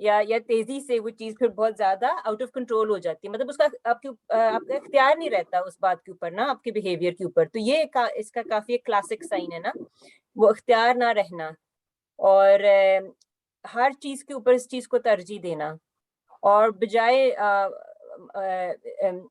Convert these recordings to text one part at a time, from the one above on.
یا تیزی سے وہ چیز پھر بہت زیادہ آؤٹ آف کنٹرول ہو جاتی ہے, مطلب اس کا آپ کا اختیار نہیں رہتا اس بات کے اوپر نا, آپ کے بیہیویئر کے اوپر. تو یہ اس کا کافی ایک کلاسک سائن ہے نا, وہ اختیار نہ رہنا, اور ہر چیز کے اوپر اس چیز کو ترجیح دینا, اور بجائے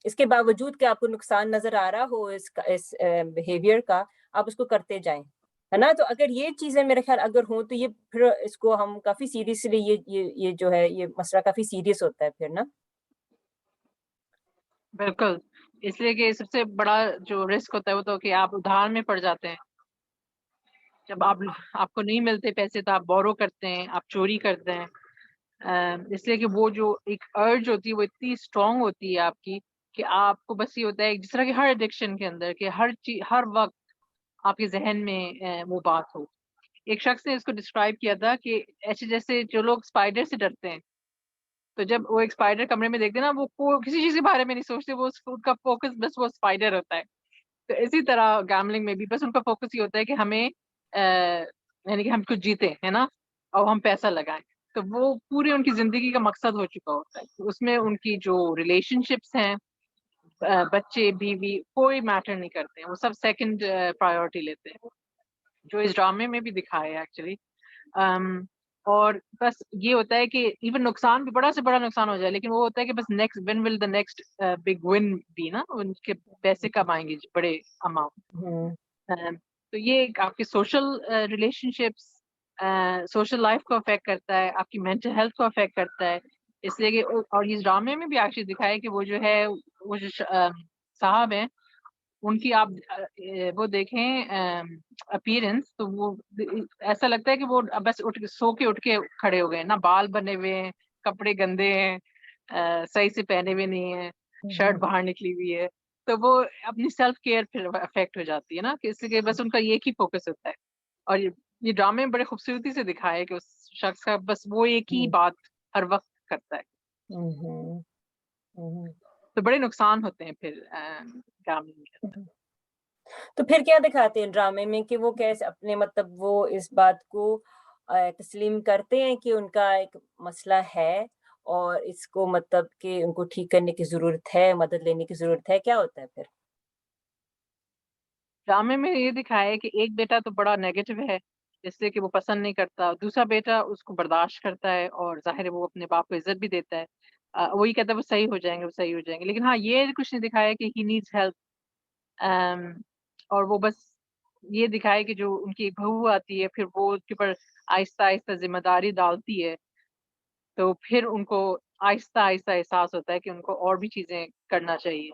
اس کے باوجود کہ آپ کو نقصان نظر آ رہا ہو اس بیہیویئر کا, آپ اس کو کرتے جائیں, ہے نا. تو اگر یہ چیزیں میرے خیال اگر ہوں تو یہ پھر اس کو ہم کافی سیریسلی, یہ جو ہے یہ مسئلہ کافی سیریس ہوتا ہے پھر نا. بالکل, اس لیے کہ سب سے بڑا جو رسک ہوتا ہے وہ تو کہ آپ ادھار میں پڑ جاتے ہیں. جب آپ کو نہیں ملتے پیسے تو آپ بورو کرتے ہیں, آپ چوری کرتے ہیں. اس لیے کہ وہ جو ایک ارج ہوتی ہے وہ اتنی اسٹرانگ ہوتی ہے آپ کی, کہ آپ کو بس یہ ہوتا ہے جس طرح کہ ہر ایڈکشن کے اندر کہ ہر وقت آپ کے ذہن میں وہ بات ہو. ایک شخص نے اس کو ڈسکرائب کیا تھا کہ ایسے جیسے جو لوگ اسپائڈر سے ڈرتے ہیں, تو جب وہ ایک اسپائڈر کمرے میں دیکھتے ہیں نا, وہ کسی چیز کے بارے میں نہیں سوچتے, وہ ان کا فوکس بس وہ اسپائڈر ہوتا ہے. تو اسی طرح گیملنگ میں بھی بس ان کا فوکس یہ ہوتا ہے کہ ہمیں یعنی کہ ہم کچھ جیتے ہے نا, اور ہم پیسہ لگائیں. تو وہ پوری ان کی زندگی کا مقصد ہو چکا ہوتا ہے. اس میں ان کی جو ریلیشن شپس ہیں, بچے بیوی کوئی میٹر نہیں کرتے ہیں, وہ سب سیکنڈ پرائیورٹی لیتے ہیں, جو اس ڈرامے میں بھی دکھایا ہے ایکچولی. اور بس یہ ہوتا ہے کہ ایون نقصان بھی بڑا سے بڑا نقصان ہو جائے, لیکن وہ ہوتا ہے کہ بس next one will the next big one بھی نا, ان کے پیسے کب آئیں گے بڑے اماؤنٹ. تو یہ آپ کی social relation ships, social life کو افیکٹ کرتا ہے, آپ کی مینٹل ہیلتھ کو افیکٹ کرتا ہے. اس لیے کہ اور اس ڈرامے میں بھی ایکچولی دکھایا ہے کہ وہ جو ہے وہ جو صاحب ہیں, ان کی آپ وہ دیکھیں اپیرنس, تو وہ ایسا لگتا ہے کہ وہ بس سو کے اٹھ کے کھڑے ہو گئے, نہ بال بنے ہوئے ہیں, کپڑے گندے ہیں, صحیح سے پہنے ہوئے نہیں ہیں, شرٹ باہر نکلی ہوئی ہے. تو وہ اپنی سیلف کیئر پھر افیکٹ ہو جاتی ہے نا, کہ اس لیے بس ان کا ایک ہی فوکس ہوتا ہے. اور یہ ڈرامے بڑے خوبصورتی سے دکھایا ہے کہ اس شخص کا بس وہ ایک ہی بات ہر وقت کرتا ہے. تو بڑے نقصان ہوتے ہیں پھر گیملنگ کے اندر. تو پھر کیا دکھاتے ہیں ڈرامے میں کہ وہ کیسے اپنے مطلب وہ اس بات کو تسلیم کرتے ہیں کہ ان کا ایک مسئلہ ہے, اور اس کو مطلب کہ ان کو ٹھیک کرنے کی ضرورت ہے, مدد لینے کی ضرورت ہے, کیا ہوتا ہے پھر؟ ڈرامے میں یہ دکھایا ہے کہ ایک بیٹا تو بڑا نیگیٹو ہے, اس لیے کہ وہ پسند نہیں کرتا. دوسرا بیٹا اس کو برداشت کرتا ہے, اور ظاہر ہے وہ اپنے باپ کو عزت بھی دیتا ہے. وہی کہتا ہے وہ صحیح ہو جائیں گے, وہ صحیح ہو جائیں گے. لیکن ہاں یہ کچھ نہیں دکھایا کہ ہی نیڈز ہیلپ, اور وہ بس یہ دکھائے کہ جو ان کی بہو آتی ہے پھر وہ اس کے اوپر آہستہ آہستہ ذمہ داری ڈالتی ہے, تو پھر ان کو آہستہ آہستہ احساس ہوتا ہے کہ ان کو اور بھی چیزیں کرنا چاہیے.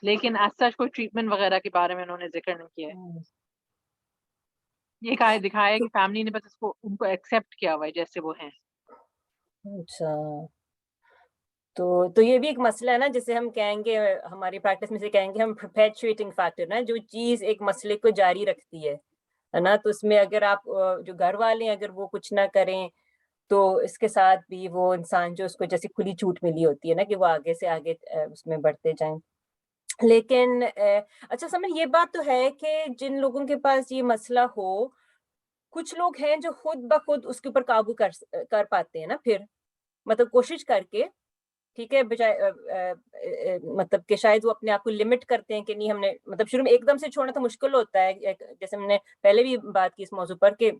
لیکن ایسا کوئی ٹریٹمنٹ وغیرہ کے بارے میں انہوں نے ذکر نہیں کیا ہے. یہ دکھایا ہے کہ فیملی نے بس ان کو ایکسیپٹ کیا ہوا ہے جیسے وہ ہیں. اچھا, تو یہ بھی ایک مسئلہ ہے نا, جسے ہم کہیں گے ہماری پریکٹس میں سے کہیں گے ہم پرپیچویٹنگ فیکٹر نا, جو چیز ایک مسئلے کو جاری رکھتی ہے نا. تو اس میں اگر آپ جو گھر والے ہیں اگر وہ کچھ نہ کریں, تو اس کے ساتھ بھی وہ انسان جو اس کو جیسے کھلی چھوٹ ملی ہوتی ہے نا کہ وہ آگے سے آگے اس میں بڑھتے جائیں. لیکن اچھا سمجھ, یہ بات تو ہے کہ جن لوگوں کے پاس یہ مسئلہ ہو, کچھ لوگ ہیں جو خود بخود اس کے اوپر قابو کر پاتے ہیں نا, پھر مطلب کوشش کر کے, ٹھیک ہے, بجائے مطلب کہ شاید وہ اپنے آپ کو لمٹ کرتے ہیں کہ نہیں ہم نے مطلب شروع میں ایک دم سے چھوڑنا تو مشکل ہوتا ہے, جیسے ہم نے پہلے بھی بات کی اس موضوع پر کہ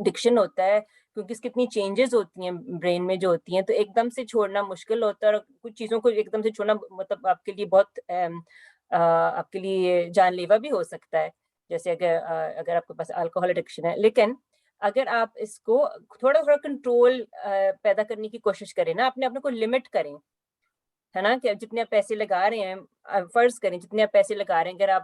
ڈکشن ہوتا ہے, کیونکہ اس کی اتنی چینجز ہوتی ہیں برین میں جو ہوتی ہیں, تو ایک دم سے چھوڑنا مشکل ہوتا ہے. اور کچھ چیزوں کو ایک دم سے چھوڑنا مطلب آپ کے لیے بہت آپ کے لیے جان لیوا بھی ہو سکتا ہے, جیسے اگر آپ کے پاس الکوہول ایڈکشن ہے. لیکن اگر آپ اس کو تھوڑا تھوڑا کنٹرول پیدا کرنے کی کوشش کریں نا, اپنے کو لمٹ کریں, ہے نا, کہ جتنے آپ پیسے لگا رہے ہیں, فرض کریں جتنے آپ پیسے لگا رہے ہیں, اگر آپ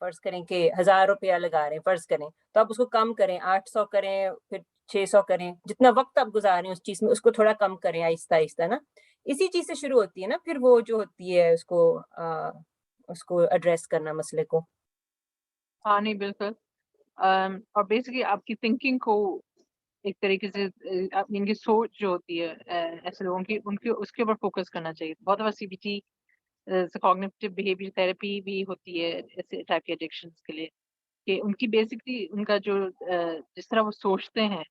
فرض کریں کہ 1000 روپیہ لگا رہے ہیں فرض کریں, تو آپ اس کو کم کریں, 800 کریں, پھر 600 کریں, جتنا وقت آپ گزار رہے ہیں اس چیز میں اس کو تھوڑا کم کریں آہستہ آہستہ نا. اسی چیز سے شروع ہوتی ہے نا پھر وہ جو ہوتی ہے اس کو ایڈریس کرنا مسئلے کو. ہاں نہیں بالکل, اور بیسکلی آپ کی تھنکنگ کو ایک طریقے سے ان کی سوچ جو ہوتی ہے ایسے لوگوں کی, ان کی اس کے اوپر فوکس کرنا چاہیے. بہت دفعہ C B T cognitive behaviour therapy بھی ہوتی ہے ایسے ٹائپ کے ایڈکشنز کے لیے, کہ ان کی بیسکلی ان کا جو جس طرح وہ سوچتے ہیں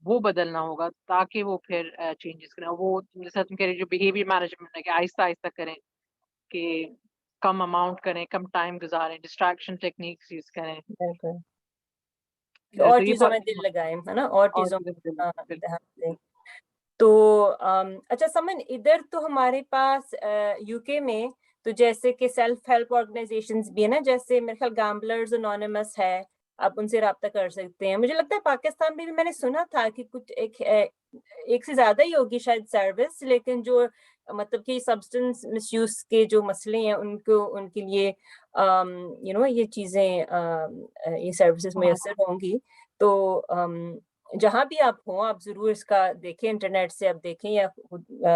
وہ بدلنا ہوگا تاکہ وہ پھر چینجز کریں. وہ جیسا تم کہہ رہے جو بیہیویئر مینجمنٹ ہے کہ آہستہ آہستہ کریں, کہ کم اماؤنٹ کریں, کم ٹائم گزاریں, ڈسٹریکشن ٹیکنیکس یوز کریں. بالکل, اور تو یہ چیزوں میں دل لگائیں, ہے نا, اور چیزوں میں بالکل. دھیان دیں. تو اچھا سمن, ادھر تو ہمارے پاس یو کے میں تو جیسے کہ سیلف ہیلپ آرگنائزیشنز بھی ہے نا, جیسے میرے خیال گیمبلرز انونیمس ہے, آپ ان سے رابطہ کر سکتے ہیں. مجھے لگتا ہے پاکستان میں بھی میں نے سنا تھا کہ کچھ ایک سے زیادہ ہی ہوگی شاید سروس, لیکن جو مطلب کہ سبسٹنس مس یوز کے جو مسئلے ہیں ان کے لیے یہ چیزیں یہ سروسز میسر ہوں گی. تو جہاں بھی آپ ہوں, آپ ضرور اس کا دیکھیں, انٹرنیٹ سے آپ دیکھیں یا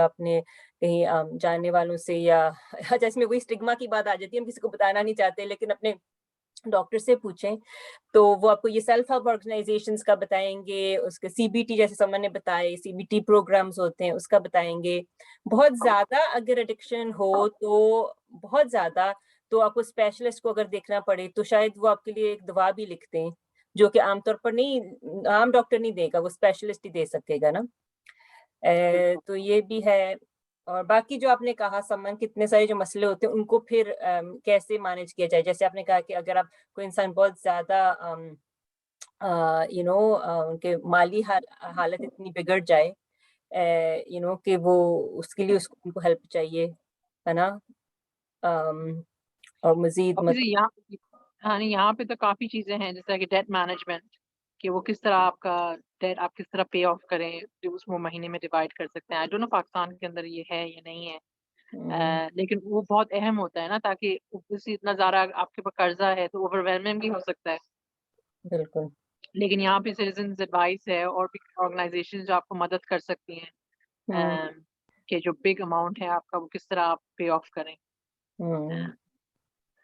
اپنے کہیں جاننے والوں سے, یا جیسے میں وہی اسٹگما کی بات آ جاتی ہے, ہم کسی کو بتانا نہیں چاہتے, لیکن اپنے ڈاکٹر سے پوچھیں تو وہ آپ کو یہ سیلف ہیلپ آرگنائزیشنز کا بتائیں گے, اس کے سی بی ٹی جیسے سمن نے بتائے, سی بی ٹی پروگرامز ہوتے ہیں اس کا بتائیں گے. بہت زیادہ اگر ایڈکشن ہو تو بہت زیادہ, تو آپ کو اسپیشلسٹ کو اگر دیکھنا پڑے تو شاید وہ آپ کے لیے ایک دوا بھی لکھتے ہیں, جو کہ عام طور پر نہیں, عام ڈاکٹر نہیں دے گا, وہ اسپیشلسٹ ہی دے سکے گا نا. تو یہ بھی ہے. اور باقی جو آپ نے کہا سمن, کتنے سارے جو مسئلے ہوتے ہیں ان کو پھر کیسے مینج کیا جائے, جیسے آپ نے کہا کہ اگر آپ کوئی انسان بہت زیادہ ان کے مالی حالت اتنی بگڑ جائے کہ وہ اس کے لیے ان کو ہیلپ چاہیے, ہے نا. اور مزید یہاں پہ تو کافی چیزیں ہیں, جیسا کہ ڈیٹ مینجمنٹ, کہ وہ کس طرح آپ کا ڈیٹ آپ کس طرح پے آف کریں, جو اس کو مہینے میں ڈیوائڈ کر سکتے ہیں. آئی ڈونٹ نو پاکستان کے اندر یہ ہے یا نہیں ہے, لیکن وہ بہت اہم ہوتا ہے نا, تاکہ اتنا زیادہ آپ کے پاس قرضہ ہے تو اوور ویلمنگ بھی ہو سکتا ہے. بالکل. لیکن یہاں پہ سٹیزنز ایڈوائس ہے, اور بھی آرگنائزیشن جو آپ کو مدد کر سکتی ہیں کہ جو بگ اماؤنٹ ہے آپ کا, وہ کس طرح آپ پے آف کریں.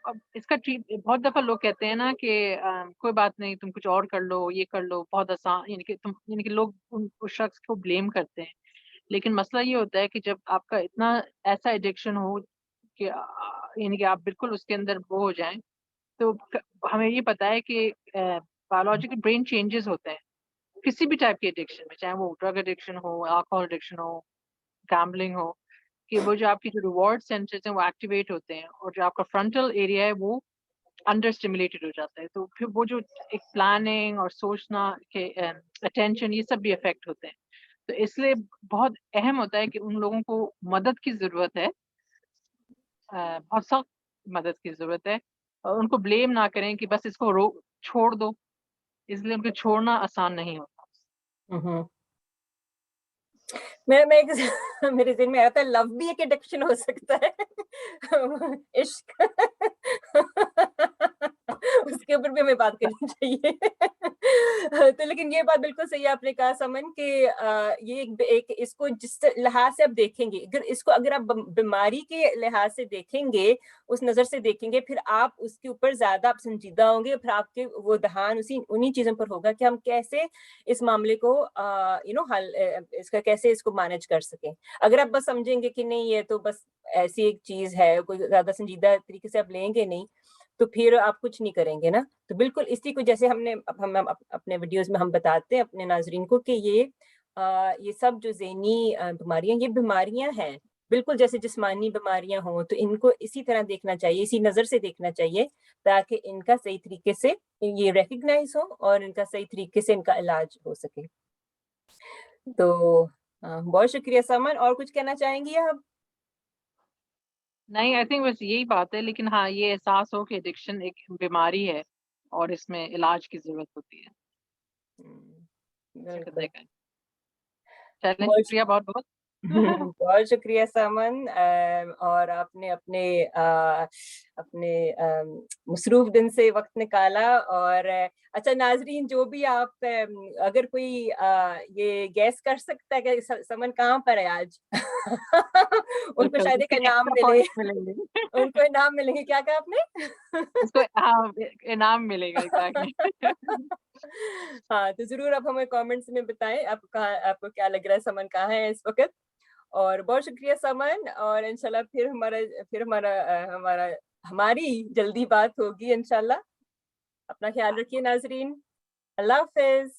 اب اس کا بہت دفعہ لوگ کہتے ہیں نا کہ کوئی بات نہیں, تم کچھ اور کر لو, یہ کر لو, بہت آسان, یعنی کہ لوگ اس شخص کو بلیم کرتے ہیں. لیکن مسئلہ یہ ہوتا ہے کہ جب آپ کا اتنا ایسا ایڈکشن ہو کہ یعنی کہ آپ بالکل اس کے اندر وہ ہو جائیں, تو ہمیں یہ پتا ہے کہ بایولوجیکل برین چینجز ہوتے ہیں کسی بھی ٹائپ کے ایڈکشن میں, چاہے وہ ڈرگ ایڈکشن ہو, الکوہول ایڈکشن ہو, گیمبلنگ ہو, کہ وہ جو آپ کی جو ریوارڈ سینٹرز ہیں وہ ایکٹیویٹ ہوتے ہیں, اور جو آپ کا فرنٹل ایریا ہے وہ انڈر اسٹیمولیٹڈ ہو جاتا ہے. تو پھر وہ جو ایک پلاننگ اور سوچنا کہ اٹینشن, یہ سب بھی افیکٹ ہوتے ہیں. تو اس لیے بہت اہم ہوتا ہے کہ ان لوگوں کو مدد کی ضرورت ہے, بہت سخت مدد کی ضرورت ہے, اور ان کو بلیم نہ کریں کہ بس اس کو چھوڑ دو, اس لیے ان کو چھوڑنا آسان نہیں ہوتا. میرے ذہن میں آتا ہے لو بھی ایک ایڈکشن ہو سکتا ہے, عشق, اس کے اوپر بھی ہمیں بات کرنی چاہیے. تو لیکن یہ بات بالکل صحیح آپ نے کہا سمن, کہ یہ ایک اس کو جس لحاظ سے آپ دیکھیں گے, اگر آپ بیماری کے لحاظ سے دیکھیں گے, اس نظر سے دیکھیں گے, پھر آپ اس کے اوپر زیادہ آپ سنجیدہ ہوں گے, پھر آپ کے وہ دھیان انہی چیزوں پر ہوگا کہ ہم کیسے اس معاملے کو حل, اس کا کیسے اس کو مینج کر سکیں. اگر آپ بس سمجھیں گے کہ نہیں یہ تو بس ایسی ایک چیز ہے, کوئی زیادہ سنجیدہ طریقے سے آپ لیں گے نہیں, تو پھر آپ کچھ نہیں کریں گے نا. تو بالکل اسی کو جیسے ہم اپنے ویڈیوز میں ہم بتاتے ہیں اپنے ناظرین کو کہ یہ سب جو ذہنی بیماریاں, یہ بیماریاں ہیں بالکل جیسے جسمانی بیماریاں ہوں, تو ان کو اسی طرح دیکھنا چاہیے, اسی نظر سے دیکھنا چاہیے, تاکہ ان کا صحیح طریقے سے یہ ریکگنائز ہو اور ان کا صحیح طریقے سے ان کا علاج ہو سکے. تو بہت شکریہ سمن, اور کچھ کہنا چاہیں گی آپ؟ نہیں, آئی تھنک بس یہی بات ہے, لیکن ہاں یہ احساس ہو کہ ایڈکشن ایک بیماری ہے اور اس میں علاج کی ضرورت ہوتی ہے. چلیں, شکریہ بہت بہت. بہت شکریہ سمن, اور آپ نے اپنے مصروف دن سے وقت نکالا. اور اچھا ناظرین, جو بھی آپ اگر کوئی یہ گیس کر سکتا ہے کہ سمن کہاں پر ہے آج, ان کو شاید ایک انعام ملے, ان کو انعام ملیں گے. کیا کہا آپ نے؟ اس کو انعام ملے گا. ہاں, تو ضرور آپ ہمیں کامنٹس میں بتائیں آپ کو کیا لگ رہا ہے سمن کہاں ہے اس وقت. اور بہت شکریہ سمن, اور انشاءاللہ پھر ہماری جلدی بات ہوگی انشاءاللہ. اپنا خیال رکھیے ناظرین. اللہ حافظ.